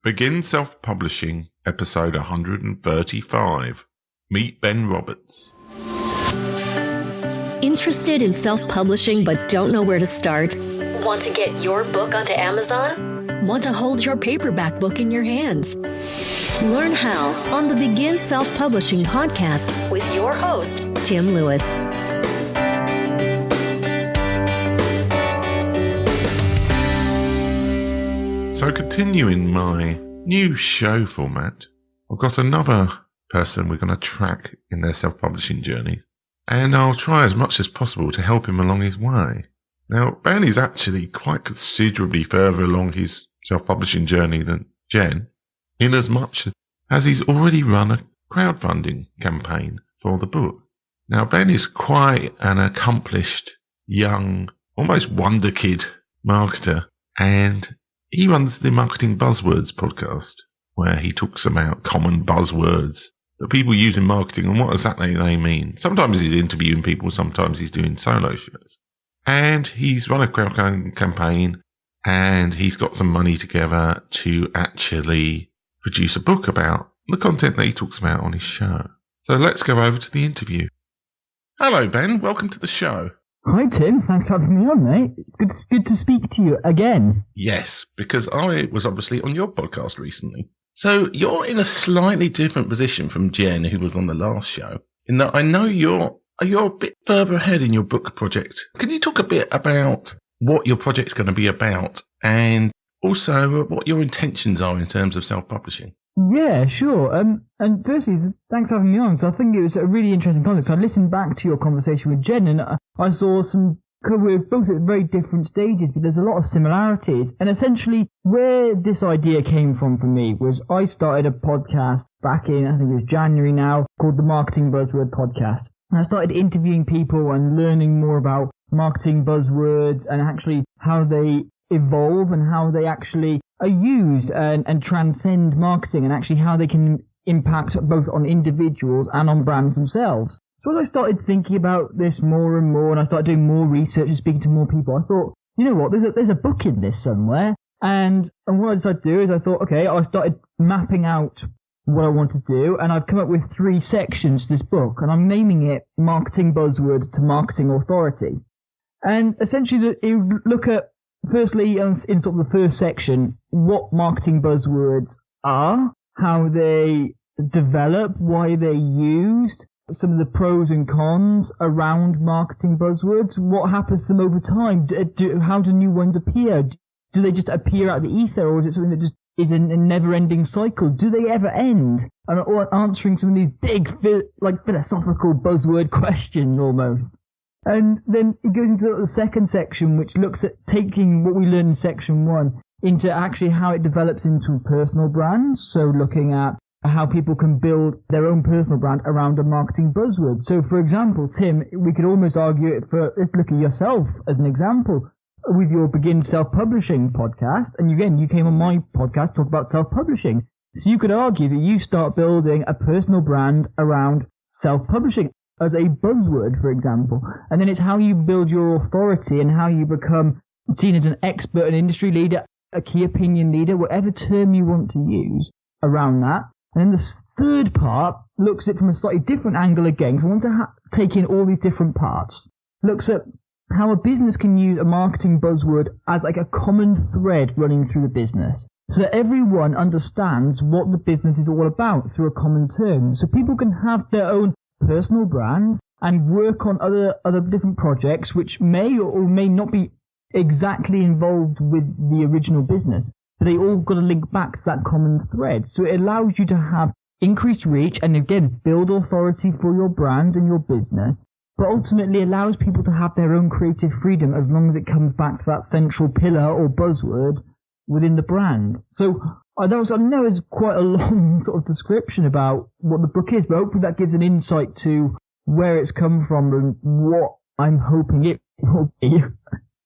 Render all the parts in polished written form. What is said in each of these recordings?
Begin Self-Publishing, episode 135. Meet Ben Roberts. Interested in self-publishing but don't know where to start? Want to get your book onto Amazon? Want to hold your paperback book in your hands? Learn how on the Begin Self-Publishing podcast with your host, Tim Lewis. So continuing my new show format, I've got another person we're going to track in their self-publishing journey, and I'll try as much as possible to help him along his way. Now, Ben is actually quite considerably further along his self-publishing journey than Jen, in as much as he's already run a crowdfunding campaign for the book. Now, Ben is quite an accomplished, young, almost wonder kid marketer, and he runs the Marketing Buzzwords Podcast, where he talks about common buzzwords that people use in marketing and what exactly they mean. Sometimes he's interviewing people, sometimes he's doing solo shows. And he's run a crowdfunding campaign, and he's got some money together to actually produce a book about the content that he talks about on his show. So let's go over to the interview. Hello, Ben. Welcome to the show. Hi, Tim. Thanks for having me on, mate. It's good to speak to you again. Yes, because I was obviously on your podcast recently. So you're in a slightly different position from Jen, who was on the last show, in that I know you're a bit further ahead in your book project. Can you talk a bit about what your project's going to be about and also what your intentions are in terms of self-publishing? Yeah, sure. And firstly, thanks for having me on. So I think it was a really interesting context. I listened back to your conversation with Jen, and I saw we're both at very different stages, but there's a lot of similarities. And essentially, where this idea came from for me was I started a podcast back in, I think it was January now, called the Marketing Buzzwords Podcast. And I started interviewing people and learning more about marketing buzzwords and actually how they evolve and how they actually are used and transcend marketing, and actually how they can impact both on individuals and on brands themselves. So as I started thinking about this more and more, and I started doing more research and speaking to more people, I thought, you know what, there's a book in this somewhere. And what I decided to do is I thought, okay, I started mapping out what I want to do, and I've come up with 3 sections to this book, and I'm naming it Marketing Buzzword to Marketing Authority. And essentially, you look at, firstly, in sort of the first section, what marketing buzzwords are, how they develop, why they're used, some of the pros and cons around marketing buzzwords, what happens to them over time, how do new ones appear, do they just appear out of the ether, or is it something that just is a never-ending cycle, do they ever end, or answering some of these big, philosophical buzzword questions almost. And then it goes into the second section, which looks at taking what we learned in section 1 into actually how it develops into personal brands. So looking at how people can build their own personal brand around a marketing buzzword. So for example, Tim, we could almost argue it for, let's look at yourself as an example with your Begin Self-Publishing podcast. And again, you came on my podcast to talk about self-publishing. So you could argue that you start building a personal brand around self-publishing as a buzzword, for example. And then it's how you build your authority and how you become seen as an expert, an industry leader, a key opinion leader, whatever term you want to use around that. And then the third part looks at it from a slightly different angle again, because I want to take in all these different parts. Looks at how a business can use a marketing buzzword as like a common thread running through the business, so that everyone understands what the business is all about through a common term. So people can have their own personal brand and work on other different projects which may or may not be exactly involved with the original business, but they all got to link back to that common thread. So it allows you to have increased reach and again build authority for your brand and your business, but ultimately allows people to have their own creative freedom as long as it comes back to that central pillar or buzzword within the brand. So I know it's quite a long sort of description about what the book is, but hopefully that gives an insight to where it's come from and what I'm hoping it will be.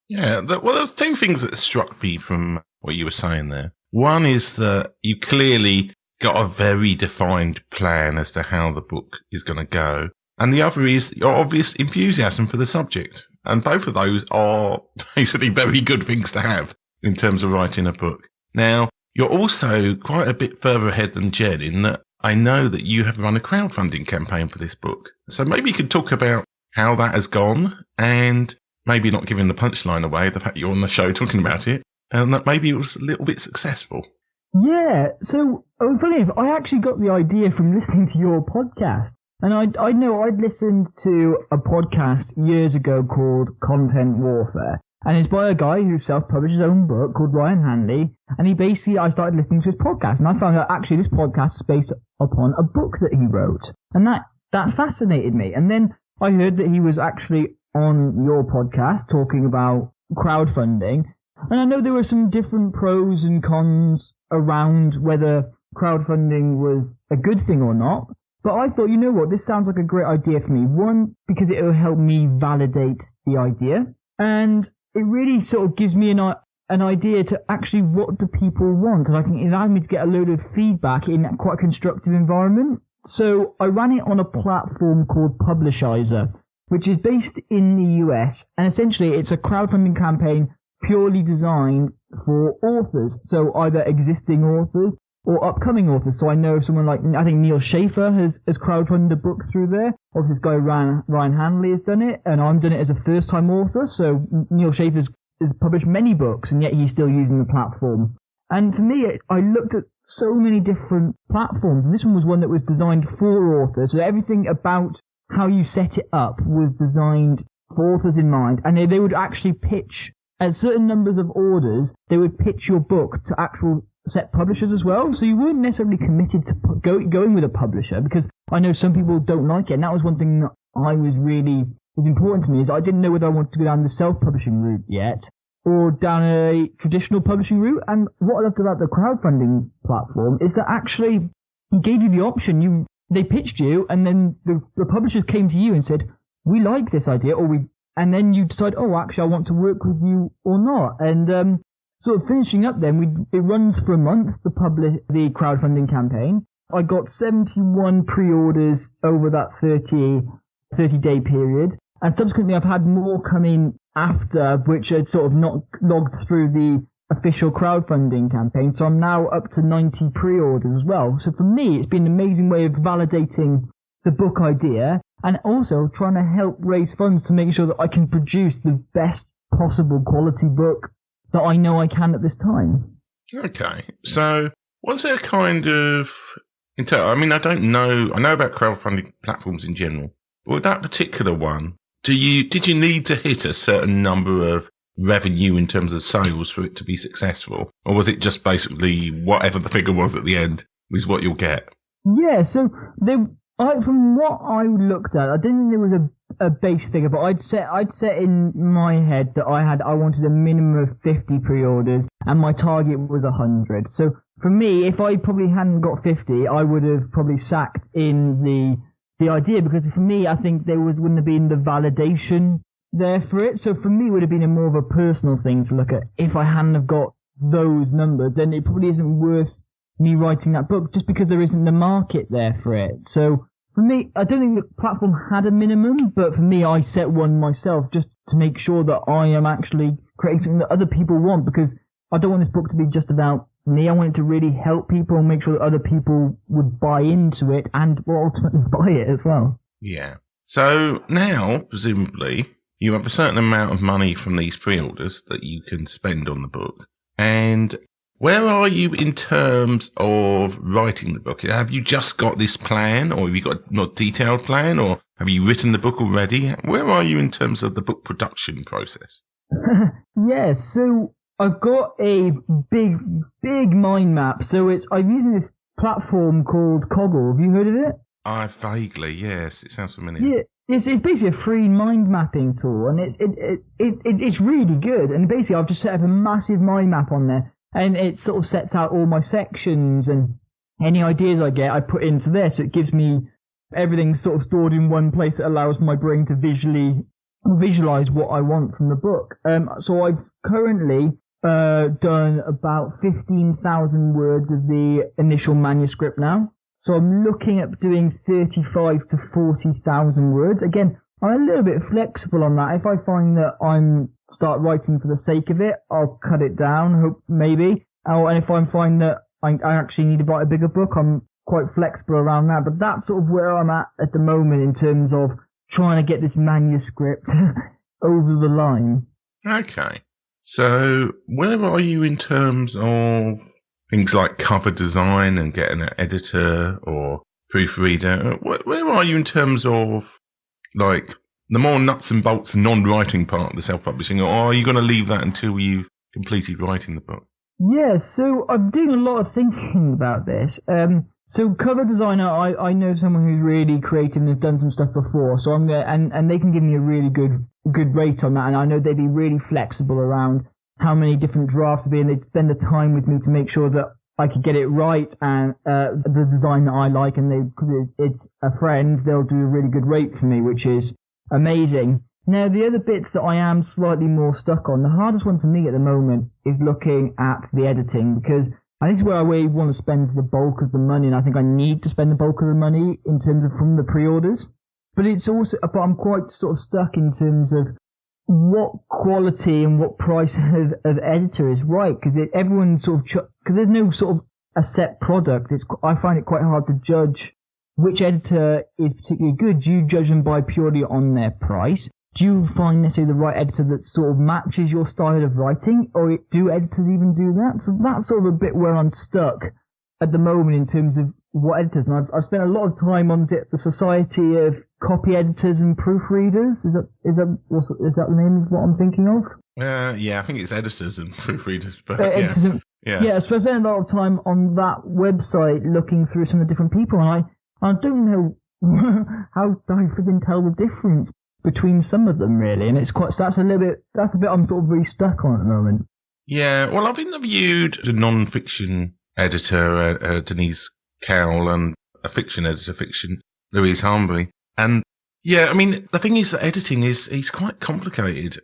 Yeah, well, there was 2 things that struck me from what you were saying there. One is that you clearly got a very defined plan as to how the book is going to go. And the other is your obvious enthusiasm for the subject. And both of those are basically very good things to have in terms of writing a book. Now, you're also quite a bit further ahead than Jen in that I know that you have run a crowdfunding campaign for this book. So maybe you could talk about how that has gone and maybe not giving the punchline away, the fact you're on the show talking about it, and that maybe it was a little bit successful. Yeah, so funny enough, I actually got the idea from listening to your podcast. And I know I'd listened to a podcast years ago called Content Warfare. And it's by a guy who self-published his own book called Ryan Hanley. And I started listening to his podcast. And I found out actually this podcast is based upon a book that he wrote. And that fascinated me. And then I heard that he was actually on your podcast talking about crowdfunding. And I know there were some different pros and cons around whether crowdfunding was a good thing or not. But I thought, you know what, this sounds like a great idea for me. One, because it will help me validate the idea. And it really sort of gives me an idea to actually what do people want. And I think it allowed me to get a load of feedback in quite a constructive environment. So I ran it on a platform called Publishizer, which is based in the US. And essentially it's a crowdfunding campaign purely designed for authors. So either existing authors or upcoming authors. So I know someone like, I think Neil Schaefer has crowdfunded a book through there. Obviously this guy Ryan Hanley has done it, and I'm doing it as a first-time author. So Neil Schaefer has published many books, and yet he's still using the platform. And for me, I looked at so many different platforms, and this one was one that was designed for authors. So everything about how you set it up was designed for authors in mind, and they would actually pitch at certain numbers of orders. They would pitch your book to actual set publishers as well, so you weren't necessarily committed to going with a publisher, because I know some people don't like it, and that was one thing that was important to me, is I didn't know whether I wanted to go down the self-publishing route yet, or down a traditional publishing route. And what I loved about the crowdfunding platform is that actually he gave you the option. They pitched you, and then the publishers came to you and said, we like this idea, and then you decide, actually I want to work with you or not. And sort of finishing up then, it runs for a month, the crowdfunding campaign. I got 71 pre-orders over that 30-day period. And subsequently I've had more come in after, which had sort of not logged through the official crowdfunding campaign. So I'm now up to 90 pre-orders as well. So for me, it's been an amazing way of validating the book idea and also trying to help raise funds to make sure that I can produce the best possible quality book that I know I can at this time. Okay. So was there kind of, I mean, I don't know, I know about crowdfunding platforms in general, but with that particular one, did you need to hit a certain number of revenue in terms of sales for it to be successful? Or was it just basically whatever the figure was at the end was what you'll get? Yeah, so from what I looked at, I didn't think there was a base figure, but I'd set in my head that I wanted a minimum of 50 pre-orders, and my target was 100. So for me, if I probably hadn't got 50, I would have probably sacked in the idea, because for me, I think there wouldn't have been the validation there for it. So for me, it would have been a more of a personal thing to look at. If I hadn't have got those numbers, then it probably isn't worth me writing that book, just because there isn't the market there for it. So for me, I don't think the platform had a minimum, but for me, I set one myself just to make sure that I am actually creating something that other people want, because I don't want this book to be just about me. I want it to really help people and make sure that other people would buy into it and will ultimately buy it as well. Yeah. So now, presumably, you have a certain amount of money from these pre-orders that you can spend on the book. And where are you in terms of writing the book? Have you just got this plan, or have you got a more detailed plan, or have you written the book already? Where are you in terms of the book production process? Yeah, so I've got a big mind map. So I'm using this platform called Coggle. Have you heard of it? Vaguely, yes. It sounds familiar. Yeah. It's basically a free mind mapping tool, and it's really good. And basically, I've just set up a massive mind map on there, and it sort of sets out all my sections, and any ideas I get, I put into there. So it gives me everything sort of stored in one place that allows my brain to visualize what I want from the book. So I've currently done about 15,000 words of the initial manuscript now. So I'm looking at doing 35 to 40,000 words. Again, I'm a little bit flexible on that. If I find that I'm start writing for the sake of it, I'll cut it down, maybe. Oh, and if I find that I actually need to write a bigger book, I'm quite flexible around that. But that's sort of where I'm at the moment in terms of trying to get this manuscript over the line. Okay. So where are you in terms of things like cover design and getting an editor or proofreader? Where are you in terms of like the more nuts and bolts non-writing part of the self-publishing, or are you going to leave that until you've completed writing the book? Yeah, so I'm doing a lot of thinking about this. So cover designer, I know someone who's really creative and has done some stuff before, so I'm gonna, and they can give me a really good rate on that, and I know they'd be really flexible around how many different drafts to be, and they'd spend the time with me to make sure that I could get it right and the design that I like, and because it's a friend, they'll do a really good rate for me, which is amazing. Now, the other bits that I am slightly more stuck on, the hardest one for me at the moment is looking at the editing, because and this is where I really want to spend the bulk of the money, and I think I need to spend the bulk of the money in terms of from the pre-orders. But but I'm quite sort of stuck in terms of what quality and what price of editor is right, because everyone sort of, because there's no sort of a set product. I find it quite hard to judge which editor is particularly good. Do you judge them by purely on their price? Do you find necessarily the right editor that sort of matches your style of writing, or do editors even do that? So that's sort of a bit where I'm stuck at the moment in terms of what editors. And I've spent a lot of time on the Society of Copy Editors and Proofreaders. Is that the name of what I'm thinking of? Yeah, I think it's editors and proofreaders. But yeah, so I spent a lot of time on that website looking through some of the different people, and I don't know how do I freaking tell the difference between some of them, really. And that's a bit I'm sort of really stuck on at the moment. Yeah, well, I've interviewed a non-fiction editor, Denise Cowell, and a fiction editor, Louise Harmby. And yeah, I mean, the thing is that editing is quite complicated.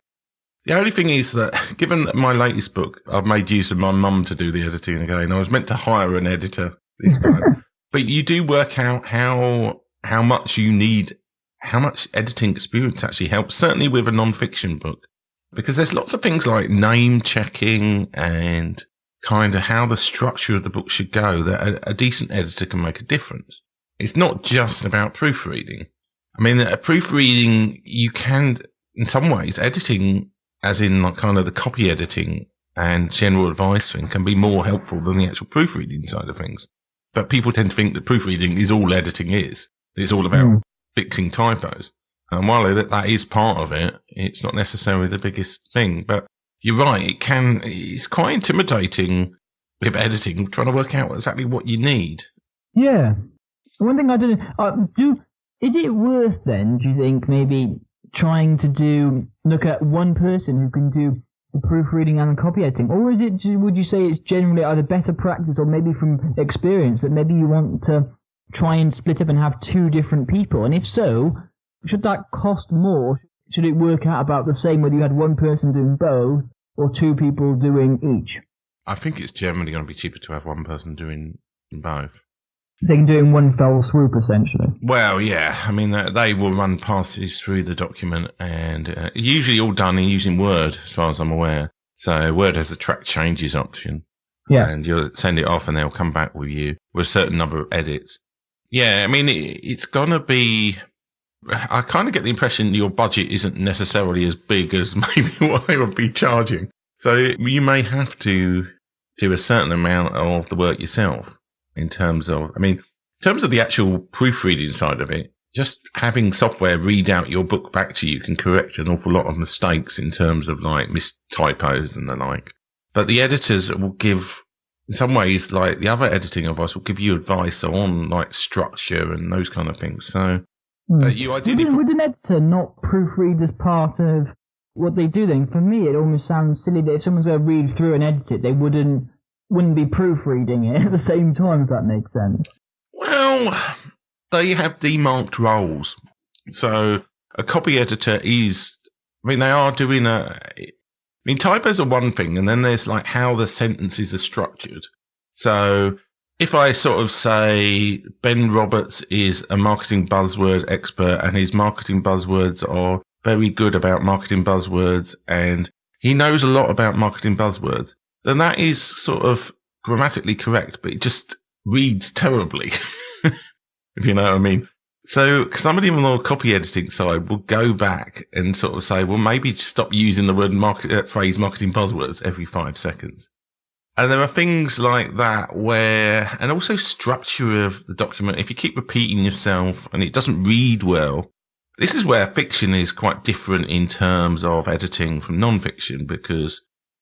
The only thing is that, given my latest book, I've made use of my mum to do the editing again. I was meant to hire an editor this time. But you do work out how much you need, how much editing experience actually helps, certainly with a non-fiction book. Because there's lots of things like name checking and kind of how the structure of the book should go that a decent editor can make a difference. It's not just about proofreading. I mean, proofreading, you can, in some ways, editing, as in like kind of the copy editing and general advice thing, can be more helpful than the actual proofreading side of things. But people tend to think that proofreading is all editing is. It's all about fixing typos. And while that is part of it, it's not necessarily the biggest thing. But you're right, it's quite intimidating with editing, trying to work out exactly what you need. Yeah. One thing I don't know, is it worth then, do you think, maybe trying to look at one person who can do the proofreading and the copy editing? Or would you say it's generally either better practice or maybe from experience that maybe you want to try and split up and have two different people? And if so, should that cost more? Should it work out about the same whether you had one person doing both or two people doing each? I think it's generally going to be cheaper to have one person doing both. So you can do it in one fell swoop, essentially. Well, yeah. I mean, they will run passes through the document, and usually all done using Word, as far as I'm aware. So Word has a track changes option. Yeah. And you'll send it off and they'll come back with you with a certain number of edits. Yeah, I mean, it's going to be... I kind of get the impression your budget isn't necessarily as big as maybe what they would be charging. So you may have to do a certain amount of the work yourself in terms of the actual proofreading side of it. Just having software read out your book back to you can correct an awful lot of mistakes in terms of like missed typos and the like. But the editors will give, in some ways, like the other editing advice will give you advice on like structure and those kind of things. So, but you ideally would an editor not proofread as part of what they do then? For me, it almost sounds silly that if someone's going to read through and edit it, they wouldn't be proofreading it at the same time, if that makes sense. Well, they have demarked roles. So a copy editor they are doing typos are one thing, and then there's like how the sentences are structured. So if I sort of say Ben Roberts is a marketing buzzword expert and his marketing buzzwords are very good about marketing buzzwords and he knows a lot about marketing buzzwords, then that is sort of grammatically correct, but it just reads terribly, if you know what I mean. So somebody on the copy editing side will go back and sort of say, well, maybe just stop using the word phrase marketing buzzwords every 5 seconds. And there are things like that where, and also structure of the document. If you keep repeating yourself and it doesn't read well, this is where fiction is quite different in terms of editing from non-fiction,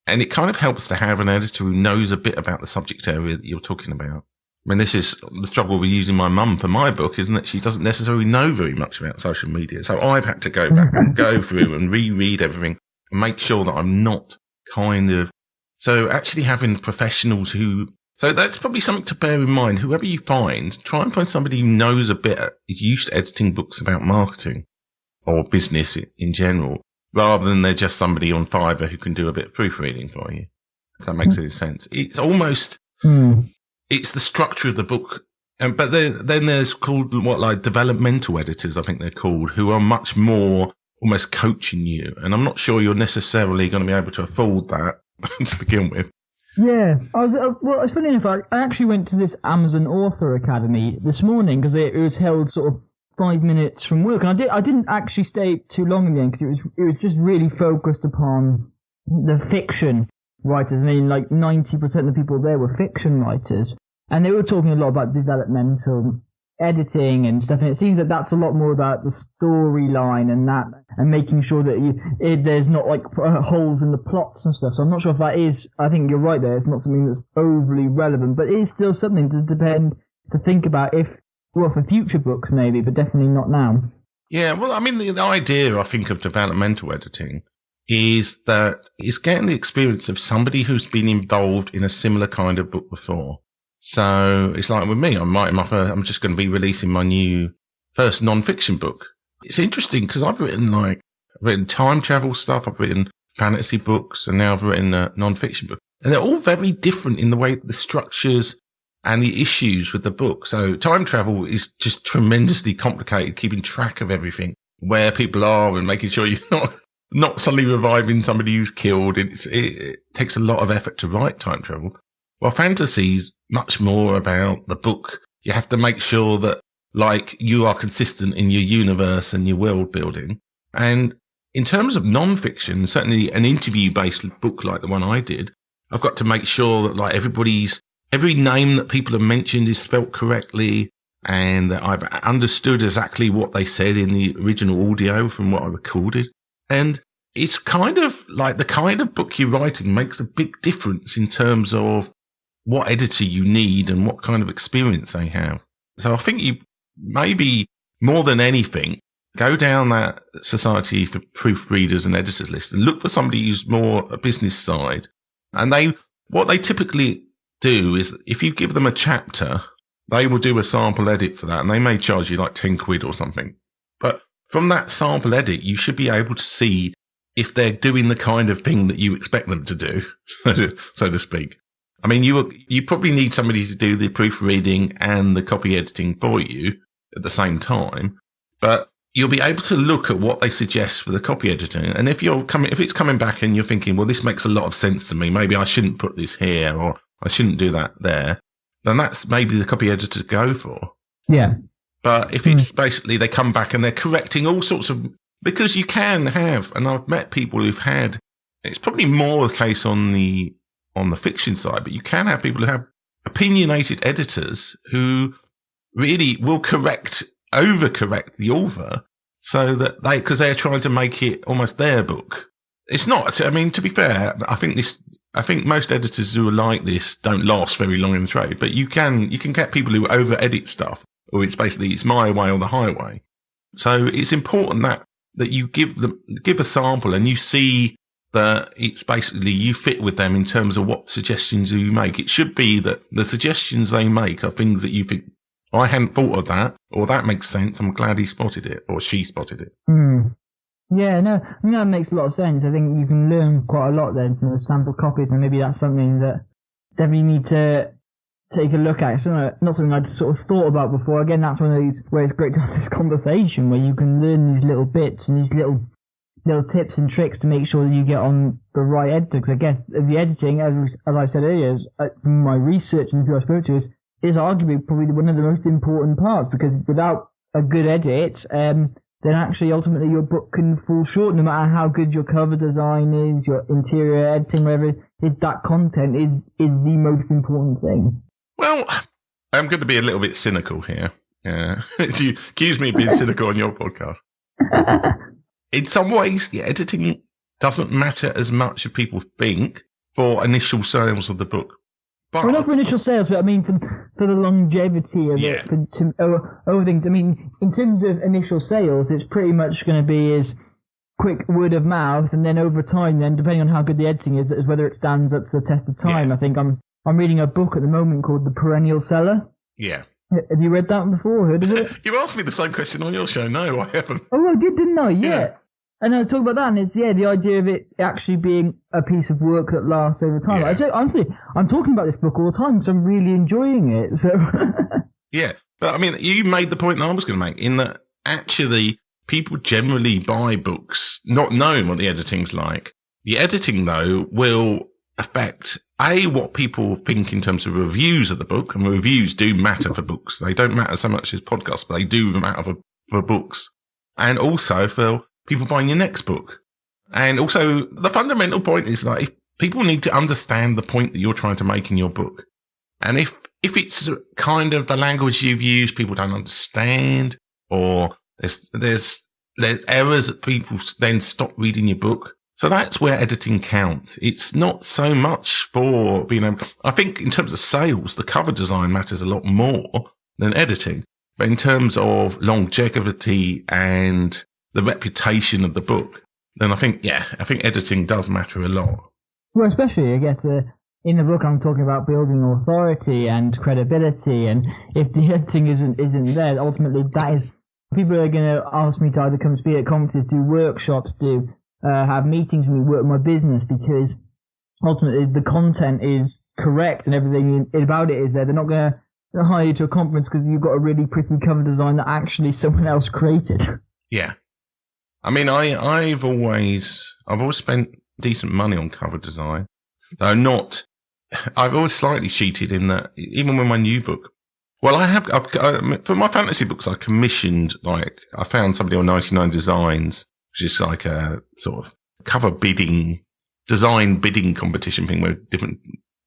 and it kind of helps to have an editor who knows a bit about the subject area that you're talking about. I mean, this is the struggle with using my mum for my book, isn't it? She doesn't necessarily know very much about social media. So I've had to go back and go through and reread everything and make sure that I'm not so actually having professionals so that's probably something to bear in mind. Whoever you find, try and find somebody who knows a bit, is used to editing books about marketing or business in general, rather than they're just somebody on Fiverr who can do a bit of proofreading for you. If that makes any sense. It's almost, it's the structure of the book. But then there's called developmental editors, I think they're called, who are much more almost coaching you. And I'm not sure you're necessarily going to be able to afford that to begin with. Yeah, it's funny enough. I actually went to this Amazon Author Academy this morning because it was held sort of 5 minutes from work, and I didn't actually stay too long in the end because it was just really focused upon the fiction writers. I mean, like 90% of the people there were fiction writers, and they were talking a lot about developmental editing and stuff. And it seems that that's a lot more about the storyline and making sure that there's not like holes in the plots and stuff. So I'm not sure if that is. I think you're right there. It's not something that's overly relevant, but it is still something to think about for future books maybe, but definitely not now. Yeah, well, I mean, the idea, I think, of developmental editing is that it's getting the experience of somebody who's been involved in a similar kind of book before. So it's like with me, I'm just going to be releasing my new first non-fiction book. It's interesting because I've written time travel stuff, I've written fantasy books, and now I've written a non-fiction book. And they're all very different in the way the structures and the issues with the book. So time travel is just tremendously complicated, keeping track of everything, where people are and making sure you're not suddenly reviving somebody who's killed. It takes a lot of effort to write time travel. Well, fantasy's much more about the book. You have to make sure that, like, you are consistent in your universe and your world building. And in terms of non-fiction, certainly an interview-based book like the one I did, I've got to make sure that, like, every name that people have mentioned is spelt correctly, and that I've understood exactly what they said in the original audio from what I recorded. And it's kind of like the kind of book you're writing makes a big difference in terms of what editor you need and what kind of experience they have. So I think you maybe more than anything, go down that Society for Proofreaders and Editors list and look for somebody who's more a business side. And what they typically do is if you give them a chapter, they will do a sample edit for that, and they may charge you like 10 quid or something. But from that sample edit, you should be able to see if they're doing the kind of thing that you expect them to do, so to speak. I mean, you probably need somebody to do the proofreading and the copy editing for you at the same time, but you'll be able to look at what they suggest for the copy editing. And if it's coming back and you're thinking, well, this makes a lot of sense to me, maybe I shouldn't put this here or I shouldn't do that there, then that's maybe the copy editor to go for. Yeah. But if it's basically they come back and they're correcting all sorts of, because you can have, and I've met people who've had, it's probably more the case on the fiction side, but you can have people who have opinionated editors who really will overcorrect the author so that because they're trying to make it almost their book. It's not, I mean, to be fair, I think most editors who are like this don't last very long in the trade, but you can get people who over edit stuff, or it's my way or the highway. So it's important that you give a sample and you see that it's basically you fit with them in terms of what suggestions you make. It should be that the suggestions they make are things that you think, I hadn't thought of that, or that makes sense. I'm glad he spotted it, or she spotted it. Yeah, no, I mean, that makes a lot of sense. I think you can learn quite a lot then from the sample copies, and maybe that's something that definitely need to take a look at. It's not something I'd sort of thought about before. Again, that's one of these where it's great to have this conversation where you can learn these little bits and these little little tips and tricks to make sure that you get on the right editor. Because I guess the editing, as I said earlier, from my research and who I spoke to, is arguably probably one of the most important parts, because without a good edit, then actually ultimately your book can fall short, no matter how good your cover design is, your interior editing, whatever. Is that content is the most important thing. Well, I'm going to be a little bit cynical here. You accuse me of being cynical on your podcast. In some ways, the editing doesn't matter as much as people think for initial sales of the book. But, well, not for initial sales, but I mean for the longevity of it. Over things. I mean, in terms of initial sales, it's pretty much going to be as quick word of mouth, and then over time, then depending on how good the editing is, whether it stands up to the test of time. Yeah. I think I'm reading a book at the moment called The Perennial Seller. Yeah. Have you read that one before? Heard of it? You asked me the same question on your show. No, I haven't. Oh, I did, didn't I? Yeah. And I was talking about that, and it's, the idea of it actually being a piece of work that lasts over time. Yeah. Honestly, I'm talking about this book all the time because I'm really enjoying it. So. Yeah. But I mean, you made the point that I was going to make, in that actually people generally buy books not knowing what the editing's like. The editing, though, will affect, what people think in terms of reviews of the book, and reviews do matter for books. They don't matter so much as podcasts, but they do matter for books. And also for people buying your next book. And also the fundamental point is, like, if people need to understand the point that you're trying to make in your book. And if it's kind of the language you've used, people don't understand, or there's errors that people then stop reading your book. So that's where editing counts. It's not so much for being able, I think in terms of sales, the cover design matters a lot more than editing. But in terms of longevity and the reputation of the book, then I think editing does matter a lot. Well, especially, I guess, in the book I'm talking about building authority and credibility, and if the editing isn't there, ultimately that is, people are going to ask me to either come speak at conferences, do workshops, have meetings with me, work my business, because ultimately the content is correct and everything about it is there. They're not going to hire you to a conference because you've got a really pretty cover design that actually someone else created. Yeah. I mean, I've always spent decent money on cover design. Though I've always slightly cheated in that, even with my new book. Well, for my fantasy books, I commissioned, I found somebody on 99 Designs, which is like a sort of cover design bidding competition thing where different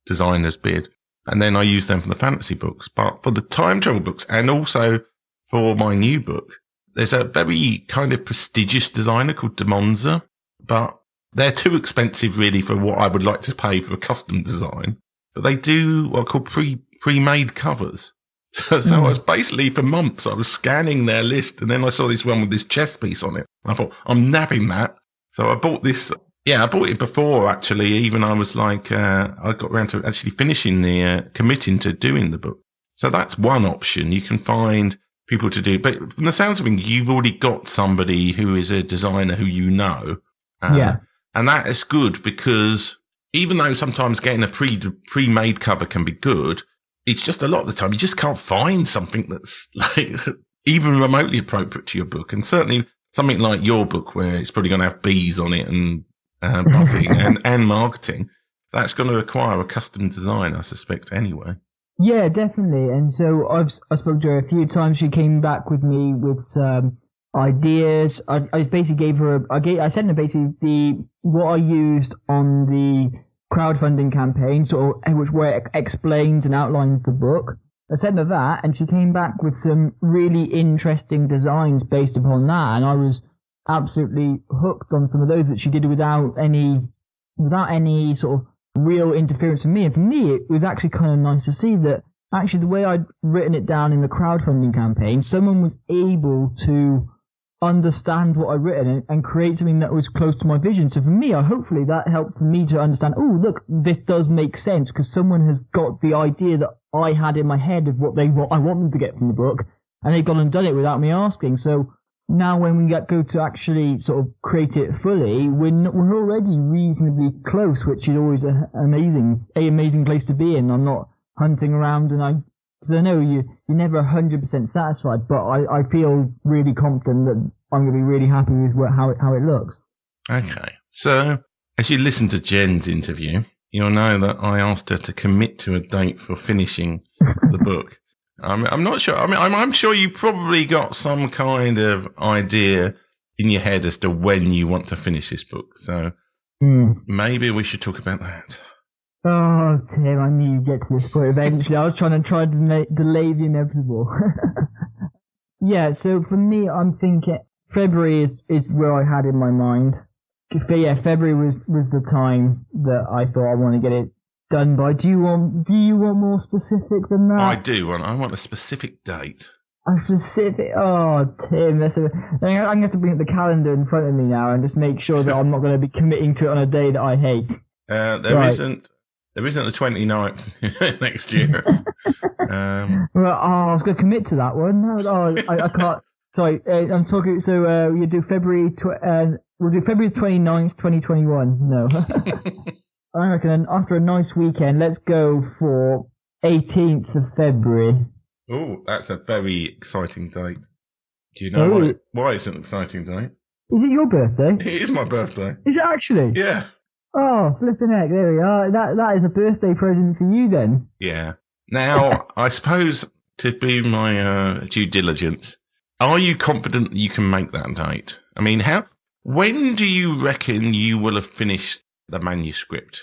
designers bid. And then I used them for the fantasy books. But for the time travel books, and also for my new book, there's a very kind of prestigious designer called Demonza, but they're too expensive really for what I would like to pay for a custom design. But they do what are called pre-made covers. So I was basically, for months, I was scanning their list, and then I saw this one with this chess piece on it. I thought, I'm nabbing that. So I bought this. Yeah, I bought it before, actually. Even I was I got around to actually finishing committing to doing the book. So that's one option. You can find people to do. But from the sounds of it, you've already got somebody who is a designer who you know. Yeah. And that is good, because even though sometimes getting a pre-made cover can be good, it's just a lot of the time you just can't find something that's even remotely appropriate to your book. And certainly something like your book, where it's probably going to have bees on it and buzzing and marketing, that's going to require a custom design, I suspect, anyway. Yeah, definitely. And so I spoke to her a few times. She came back with me with some ideas. I basically I sent her basically what I used on the crowdfunding campaign, where it explains and outlines the book. I sent her that, and she came back with some really interesting designs based upon that, and I was absolutely hooked on some of those that she did without any sort of real interference from me. And for me, it was actually kind of nice to see that actually the way I'd written it down in the crowdfunding campaign, someone was able to understand what I'd written and create something that was close to my vision. So for me, hopefully that helped for me to understand, oh, look, this does make sense, because someone has got the idea that I had in my head of what I want them to get from the book, and they've gone and done it without me asking. So now when we go to actually sort of create it fully, we're already reasonably close, which is always an amazing place to be in. I'm not hunting around, because I know you're never 100% satisfied, but I feel really confident that I'm going to be really happy with how it looks. Okay. So, as you listen to Jen's interview, you'll know that I asked her to commit to a date for finishing the book. I'm not sure. I mean, I'm sure you probably got some kind of idea in your head as to when you want to finish this book. So maybe we should talk about that. Oh, Tim, I knew you'd get to this point eventually. I was trying to delay the inevitable. Yeah, so for me, I'm thinking February is where I had in my mind. Yeah, February was the time that I thought I want to get it done by. Do you want more specific than that? I do. I want a specific date. A specific? Oh, Tim, I'm going to have to bring up the calendar in front of me now and just make sure that I'm not going to be committing to it on a day that I hate. There isn't the 29th next year. Well, I was going to commit to that one. I can't. Sorry, I'm talking. So you do February. We'll do February 29th, 2021. No. I reckon after a nice weekend, let's go for 18th of February. Oh, that's a very exciting date. Do you know why it's an exciting date? Is it your birthday? It is my birthday. Is it actually? Yeah. Oh, flipping heck, there we are. That is a birthday present for you then. Yeah. Now, I suppose to be my due diligence, are you confident that you can make that date? I mean, when do you reckon you will have finished the manuscript?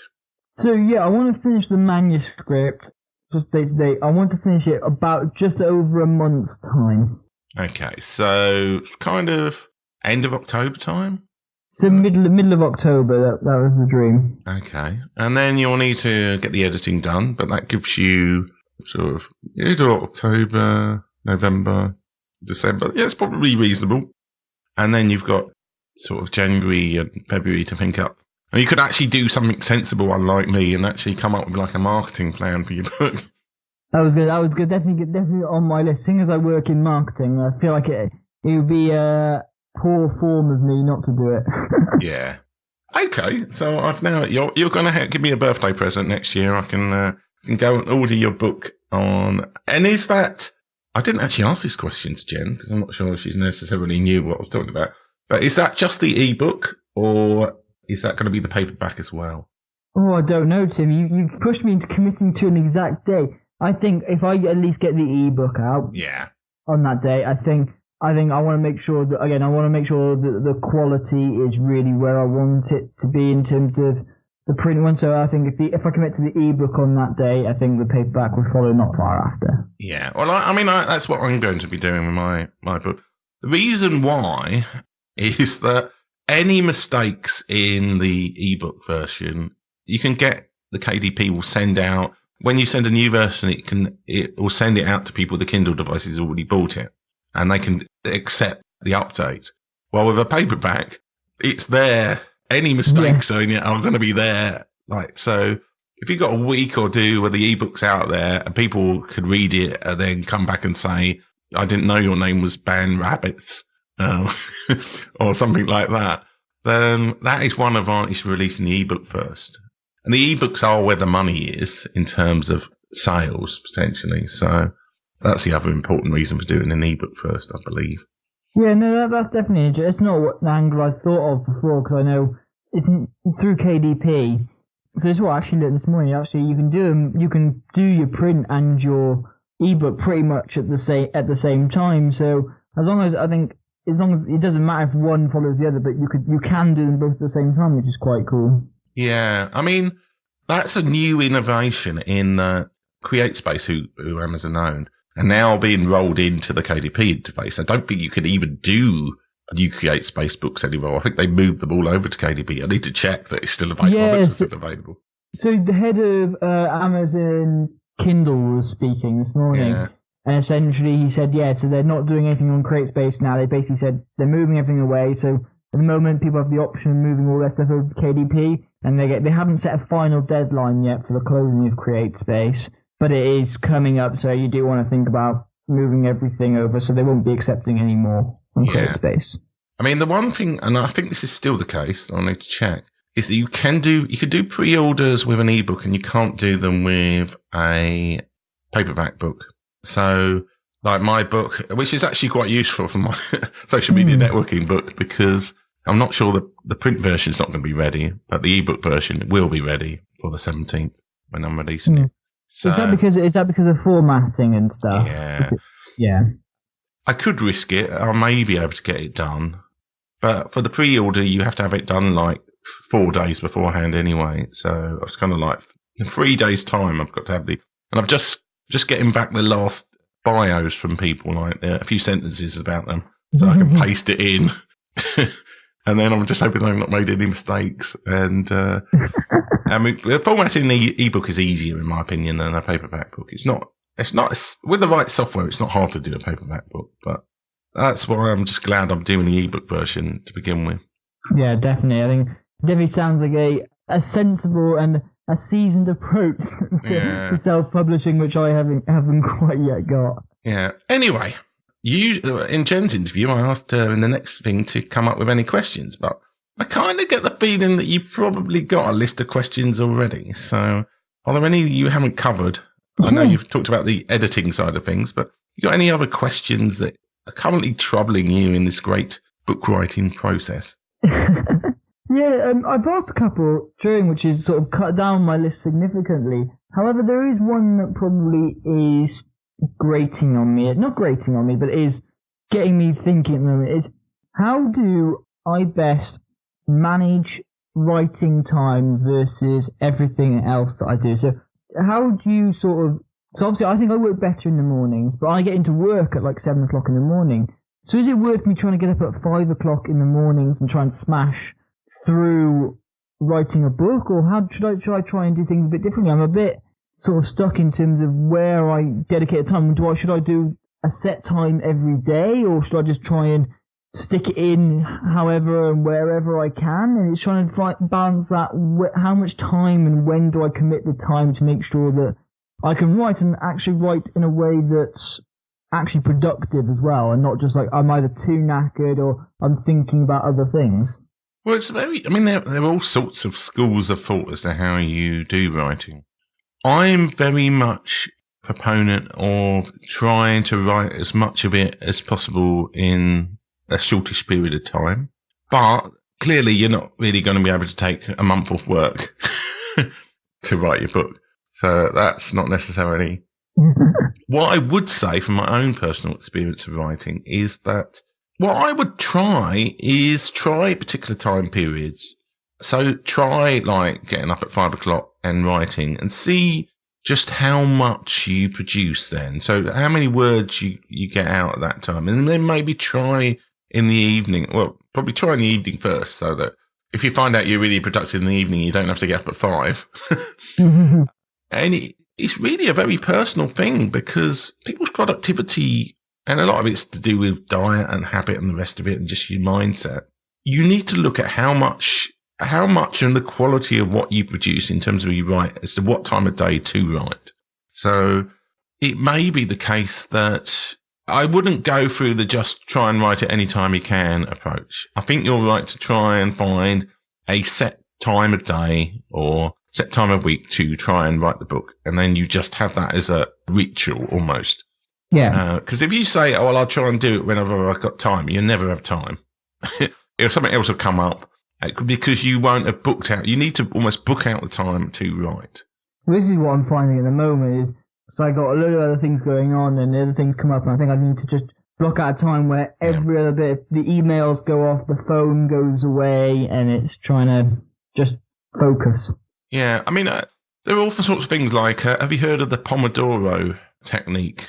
So, yeah, I want to finish the manuscript. Just day to day. I want to finish it about just over a month's time. Okay, so kind of end of October time? So middle of October, that was the dream. Okay. And then you'll need to get the editing done, but that gives you sort of either October, November, December. Yeah, it's probably reasonable. And then you've got sort of January and February to think up. And you could actually do something sensible, unlike me, and actually come up with like a marketing plan for your book. That was good. Definitely on my list. Seeing as I work in marketing, I feel like it would be poor form of me not to do it. Yeah. Okay. So I've now you're going to give me a birthday present next year. I can go and order your book on. And is that? I didn't actually ask this question to Jen because I'm not sure she necessarily knew what I was talking about. But is that just the ebook, or is that going to be the paperback as well? Oh, I don't know, Tim. You pushed me into committing to an exact day. I think if I at least get the ebook out, yeah, on that day, I think I want to make sure that the quality is really where I want it to be in terms of the print one. So I think if I commit to the ebook on that day, I think the paperback will follow not far after. Yeah, well, I mean, that's what I'm going to be doing with my book. The reason why is that any mistakes in the ebook version, you can get the KDP will send out when you send a new version. It will send it out to people. The Kindle devices already bought it, and they can accept the update. Well, with a paperback, it's there. Any mistakes in it are going to be there. Like, so if you've got a week or two where the ebook's out there and people could read it and then come back and say, I didn't know your name was Ban Rabbits, or something like that, then that is one advantage to releasing the ebook first. And the ebooks are where the money is in terms of sales, potentially. So that's the other important reason for doing an ebook first, I believe. Yeah, no, that's definitely interesting. It's not what angle I thought of before, because I know it's through KDP. So it's what I actually learned this morning. Actually, you can do your print and your ebook pretty much at the same time. So as long as it doesn't matter if one follows the other, but you can do them both at the same time, which is quite cool. Yeah, I mean, that's a new innovation in CreateSpace, who Amazon owned, and now being rolled into the KDP interface. I don't think you could even do new CreateSpace books anymore. I think they moved them all over to KDP. I need to check that it's still available. Yes. It's still available. So the head of Amazon Kindle was speaking this morning. Yeah. And essentially he said, so they're not doing anything on CreateSpace now. They basically said they're moving everything away. So at the moment, people have the option of moving all their stuff over to KDP, and they haven't set a final deadline yet for the closing of CreateSpace, but it is coming up, so you do want to think about moving everything over, so they won't be accepting any more on CreateSpace. I mean, the one thing, and I think this is still the case, I'll need to check, is that you can do pre-orders with an ebook, and you can't do them with a paperback book. So, like my book, which is actually quite useful for my social media networking book, because I'm not sure the print version is not going to be ready, but the ebook version will be ready for the 17th when I'm releasing it. So, is that because of formatting and stuff? Yeah. Yeah. I could risk it. I may be able to get it done. But for the pre-order, you have to have it done like 4 days beforehand anyway. So I was kind of like, in 3 days' time, I've got to have and I've just getting back the last bios from people, like a few sentences about them, so I can paste it in. And then I'm just hoping I've not made any mistakes. And I mean, formatting the ebook is easier, in my opinion, than a paperback book. It's not with the right software. It's not hard to do a paperback book, but that's why I'm just glad I'm doing the ebook version to begin with. Yeah, definitely. I think it definitely sounds like a sensible and a seasoned approach to self-publishing, which I haven't quite yet got. Yeah. Anyway, in Jen's interview, I asked her in the next thing to come up with any questions, but I kind of get the feeling that you've probably got a list of questions already. So are there any you haven't covered? I know you've talked about the editing side of things, but you got any other questions that are currently troubling you in this great book writing process? Yeah, I've asked a couple during, which is sort of cut down my list significantly. However, there is one that probably is grating on me. Not grating on me, but is getting me thinking at the moment. Is how do I best manage writing time versus everything else that I do? So how do you so obviously I think I work better in the mornings, but I get into work at like 7 o'clock in the morning. So is it worth me trying to get up at 5 o'clock in the mornings and try and smash through writing a book, or how should I try and do things a bit differently? I'm a bit sort of stuck in terms of where I dedicate time. Should I do a set time every day, or should I just try and stick it in however and wherever I can? And it's trying to balance that. How much time and when do I commit the time to make sure that I can write and actually write in a way that's actually productive as well, and not just like I'm either too knackered or I'm thinking about other things. Well, there are all sorts of schools of thought as to how you do writing. I'm very much a proponent of trying to write as much of it as possible in a shortish period of time. But clearly you're not really going to be able to take a month off work to write your book. So that's not necessarily... What I would say from my own personal experience of writing is that what I would try is try particular time periods. So try like getting up at 5 o'clock and writing and see just how much you produce then. So how many words you get out at that time. And then maybe try in the evening. Well, probably try in the evening first, so that if you find out you're really productive in the evening, you don't have to get up at 5. And it's really a very personal thing, because people's productivity, and a lot of it's to do with diet and habit and the rest of it and just your mindset. You need to look at how much and the quality of what you produce in terms of you write as to what time of day to write. So it may be the case that I wouldn't go through the just try and write at any time you can approach. I think you're right to try and find a set time of day or set time of week to try and write the book. And then you just have that as a ritual almost. Yeah. Because if you say, oh, well, I'll try and do it whenever I've got time, you never have time. If something else will come up, it could be because you won't have booked out. You need to almost book out the time to write. This is what I'm finding at the moment is, so I got a load of other things going on and other things come up, and I think I need to just block out a time where every other bit, the emails go off, the phone goes away, and it's trying to just focus. Yeah, I mean, there are all sorts of things like, have you heard of the Pomodoro technique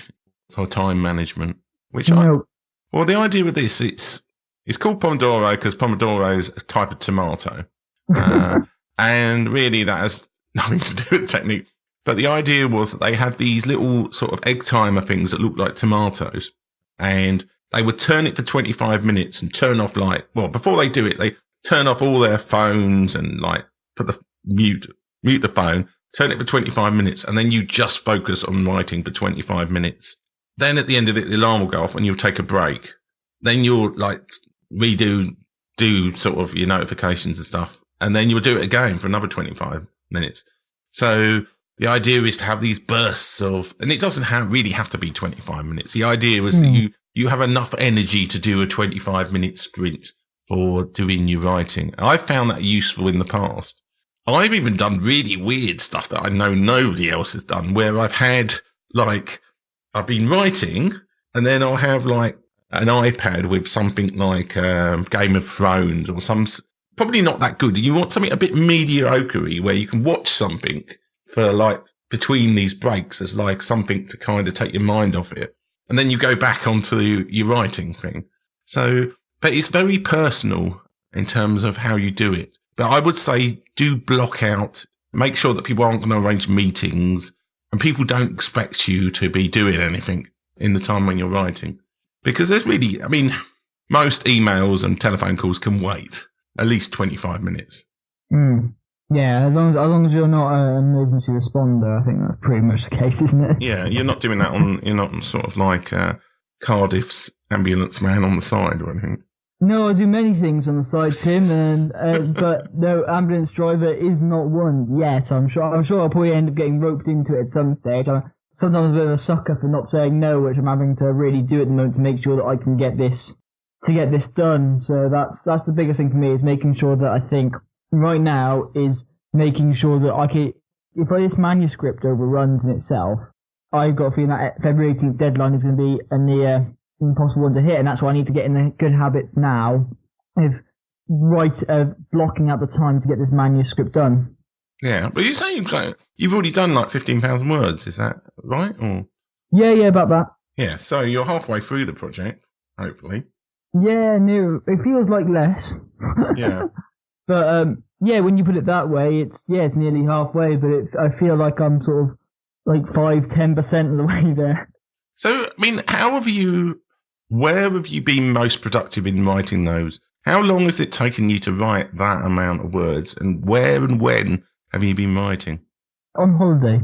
for time management? Well, the idea with this, it's called Pomodoro because Pomodoro is a type of tomato. And really that has nothing to do with the technique. But the idea was that they had these little sort of egg timer things that looked like tomatoes, and they would turn it for 25 minutes and turn off before they do it, they turn off all their phones and put the mute the phone, turn it for 25 minutes, and then you just focus on writing for 25 minutes. Then at the end of it, the alarm will go off and you'll take a break. Then you'll do sort of your notifications and stuff. And then you'll do it again for another 25 minutes. So the idea is to have these bursts of, and it doesn't really have to be 25 minutes. The idea was that you have enough energy to do a 25-minute sprint for doing your writing. I've found that useful in the past. I've even done really weird stuff that I know nobody else has done, where I've been writing and then I'll have like an iPad with something like Game of Thrones or probably not that good. You want something a bit mediocre-y where you can watch something for like between these breaks as like something to kind of take your mind off it. And then you go back onto your writing thing. So, but it's very personal in terms of how you do it. But I would say do block out, make sure that people aren't going to arrange meetings and people don't expect you to be doing anything in the time when you're writing. Because there's really, I mean, most emails and telephone calls can wait at least 25 minutes. Yeah, as long as you're not an emergency responder, I think that's pretty much the case, isn't it? Yeah, you're not doing that you're not sort of like Cardiff's ambulance man on the side or anything. No, I do many things on the side, Tim, but no, ambulance driver is not one yet. I'm sure I'll probably end up getting roped into it at some stage. I'm sometimes a bit of a sucker for not saying no, which I'm having to really do at the moment to make sure that I can get this done. So that's the biggest thing for me, is making sure that I think right now is making sure that if this manuscript overruns in itself, I've got a feeling that February 18th deadline is going to be a near impossible one to hit, and that's why I need to get in the good habits now of blocking out the time to get this manuscript done. Yeah, but you're saying you've already done like 15,000 words, is that right? Or? Yeah, about that. Yeah, so you're halfway through the project, hopefully. Yeah, no, it feels like less. Yeah. But when you put it that way, it's nearly halfway, but I feel like I'm sort of like 5-10% of the way there. So, I mean, where have you been most productive in writing those? How long has it taken you to write that amount of words, and where and when have you been writing? On holiday.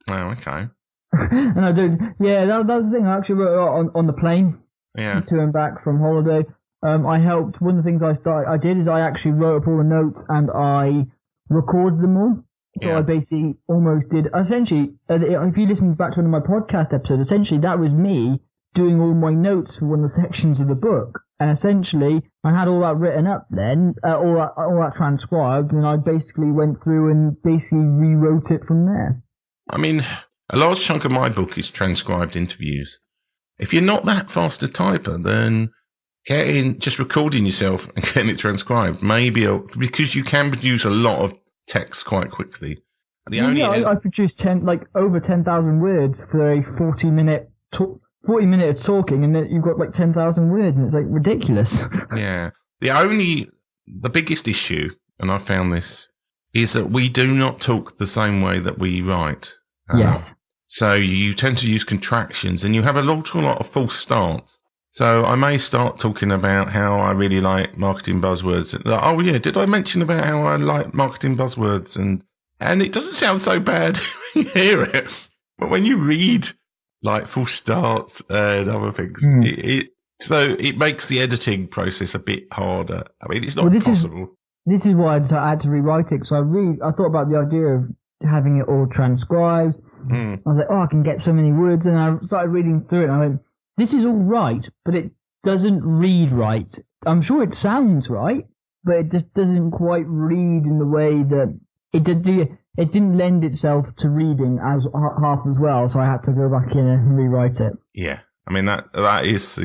Oh, okay. And I did, that's the thing. I actually wrote it on the plane. Yeah. To and back from holiday. I helped. One of the things I did is I actually wrote up all the notes and I recorded them all. So I basically almost did, essentially, if you listen back to one of my podcast episodes, essentially that was me doing all my notes for one of the sections of the book. And essentially, I had all that written up then, all that transcribed, and I basically went through and basically rewrote it from there. I mean, a large chunk of my book is transcribed interviews. If you're not that fast a typer, then just recording yourself and getting it transcribed, because you can produce a lot of text quite quickly. I produced over 10,000 words for a 40 minute of talking, and then you've got like 10,000 words, and it's like ridiculous. Yeah. The biggest issue, and I found this, is that we do not talk the same way that we write. So you tend to use contractions, and you have a lot of false starts. So I may start talking about how I really like marketing buzzwords. Oh yeah, did I mention about how I like marketing buzzwords? And it doesn't sound so bad when you hear it, but when you read like full starts and other things, it makes the editing process a bit harder. I mean, it's not possible. This is why I had to rewrite it, because I thought about the idea of having it all transcribed. I was like, I can get so many words, and I started reading through it, and I went, this is all right, but it doesn't read right. I'm sure it sounds right, but it just doesn't quite read in the way that it didn't lend itself to reading as half as well, so I had to go back in and rewrite it. Yeah, I mean that is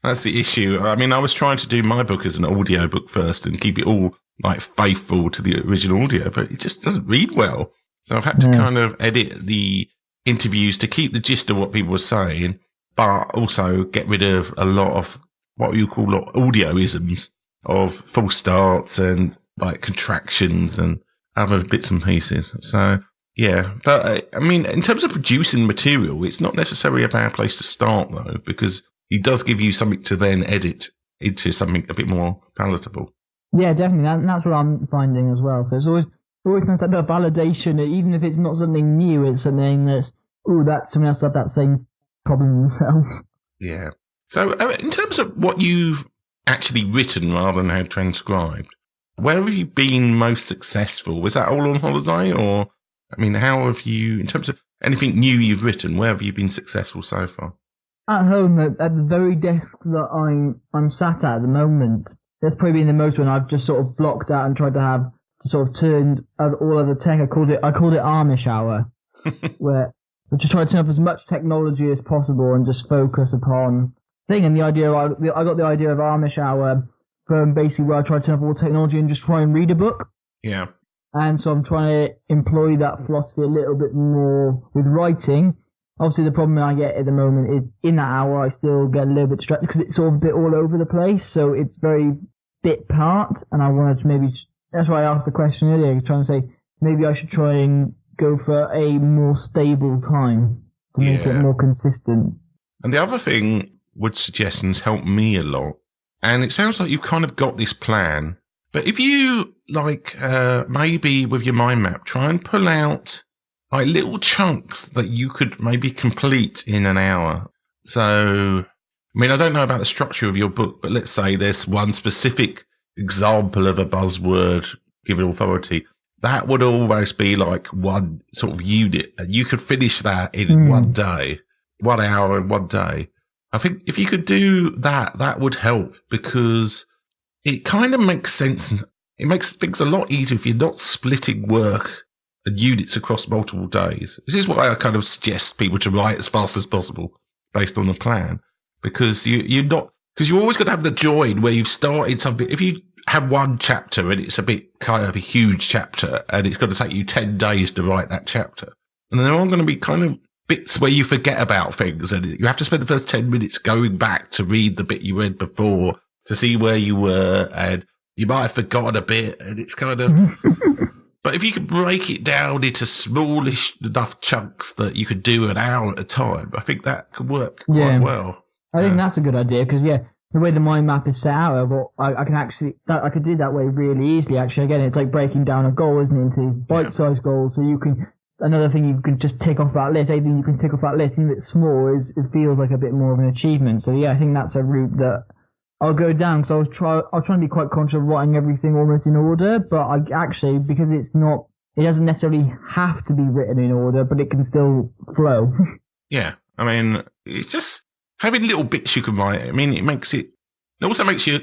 that's the issue. I mean, I was trying to do my book as an audio book first and keep it all like faithful to the original audio, but it just doesn't read well. So I've had to kind of edit the interviews to keep the gist of what people were saying, but also get rid of a lot of what you call audioisms of false starts and like contractions and other bits and pieces. So yeah, but I mean, in terms of producing material, it's not necessarily a bad place to start though, because it does give you something to then edit into something a bit more palatable. Yeah, definitely. That's what I'm finding as well. So it's always nice to have that validation, even if it's not something new, it's something that's, that someone else had that same problem themselves. Yeah. So in terms of what you've actually written rather than had transcribed, where have you been most successful? Was that all on holiday, or, I mean, how have you, in terms of anything new you've written, where have you been successful so far? At home, at the very desk that I'm sat at the moment, that's probably been the most one I've just sort of blocked out and tried to have sort of turned all other tech. I called it Amish hour, where I just try to turn up as much technology as possible and just focus upon thing. And the idea, I got the idea of Amish hour from basically where I try to turn up all technology and just try and read a book. Yeah. And so I'm trying to employ that philosophy a little bit more with writing. Obviously, the problem I get at the moment is in that hour, I still get a little bit distracted because it's sort of a bit all over the place. So it's very bit part. And I wanted to maybe, that's why I asked the question earlier, trying to say maybe I should try and go for a more stable time to make it more consistent. And the other thing Wood's suggestions help me a lot. And it sounds like you've kind of got this plan. But if you, maybe with your mind map, try and pull out little chunks that you could maybe complete in an hour. So, I mean, I don't know about the structure of your book, but let's say there's one specific example of a buzzword given authority. That would almost be like one sort of unit, and you could finish that in 1 day, 1 hour in 1 day. I think if you could do that, that would help because it kind of makes sense. It makes things a lot easier if you're not splitting work and units across multiple days. This is why I kind of suggest people to write as fast as possible based on the plan, because you're always going to have the joy where you've started something. If you have one chapter and it's a bit kind of a huge chapter and it's going to take you 10 days to write that chapter, and there are going to be kind of bits where you forget about things and you have to spend the first 10 minutes going back to read the bit you read before to see where you were, and you might have forgotten a bit, and it's kind of, but if you could break it down into smallish enough chunks that you could do an hour at a time, I think that could work quite well. I think that's a good idea because, the way the mind map is set out, I could do that way really easily. Actually, again, it's like breaking down a goal, isn't it, into bite-sized goals. So you can, another thing you can just tick off that list. Anything you can tick off that list, even if it's small, it feels like a bit more of an achievement. So I think that's a route that I'll go down because I'll try and be quite conscious of writing everything almost in order. But I actually, because it doesn't necessarily have to be written in order, but it can still flow. Yeah, I mean, it's just having little bits you can write. I mean, it also makes you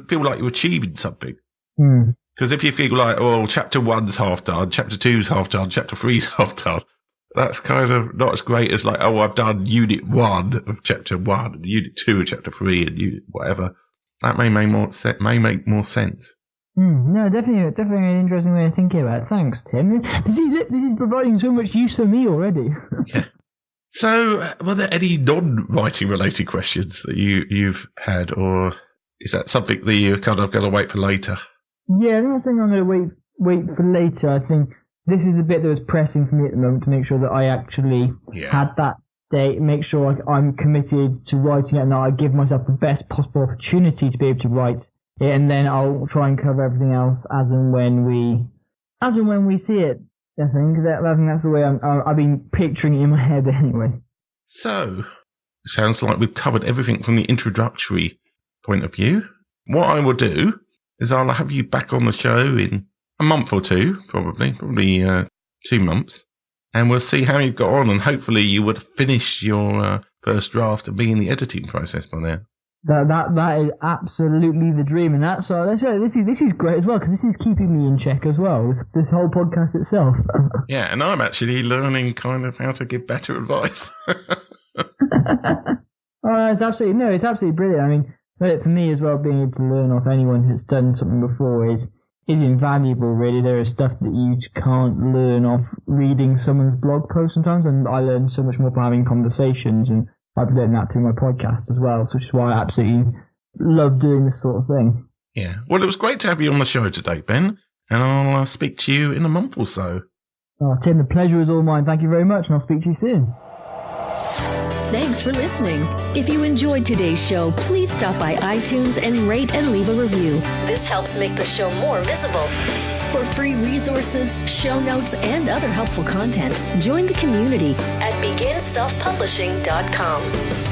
feel like you're achieving something. Because if you feel like, chapter 1's half done, chapter 2's half done, chapter 3's half done, that's kind of not as great as like, I've done unit 1 of chapter 1, and unit 2 of chapter 3, and unit whatever. That may make more sense. No, definitely an interesting way of thinking about it. Thanks, Tim. This is providing so much use for me already. Yeah. So, were there any non-writing related questions that you've had, or is that something that you're kind of going to wait for later? Yeah, I think that's something I'm going to wait for later. I think this is the bit that was pressing for me at the moment to make sure that I actually had that date, make sure I'm committed to writing it and that I give myself the best possible opportunity to be able to write it, and then I'll try and cover everything else as and when we see it. I think that's the way I've been picturing it in my head anyway. So, it sounds like we've covered everything from the introductory point of view. What I will do is I'll have you back on the show in a month or two, probably 2 months, and we'll see how you've got on, and hopefully you would finish your first draft and be in the editing process by then. That is absolutely the dream, and this is great as well because this is keeping me in check as well. This whole podcast itself. Yeah, and I'm actually learning kind of how to give better advice. It's absolutely brilliant. I mean, for me as well, being able to learn off anyone who's done something before is invaluable. Really, there is stuff that you can't learn off reading someone's blog post sometimes, and I learn so much more from having conversations and. I've learned that through my podcast as well, which is why I absolutely love doing this sort of thing. Yeah. Well, it was great to have you on the show today, Ben, and I'll speak to you in a month or so. Oh, Tim, the pleasure is all mine. Thank you very much, and I'll speak to you soon. Thanks for listening. If you enjoyed today's show, please stop by iTunes and rate and leave a review. This helps make the show more visible. For free resources, show notes, and other helpful content, join the community at beginselfpublishing.com.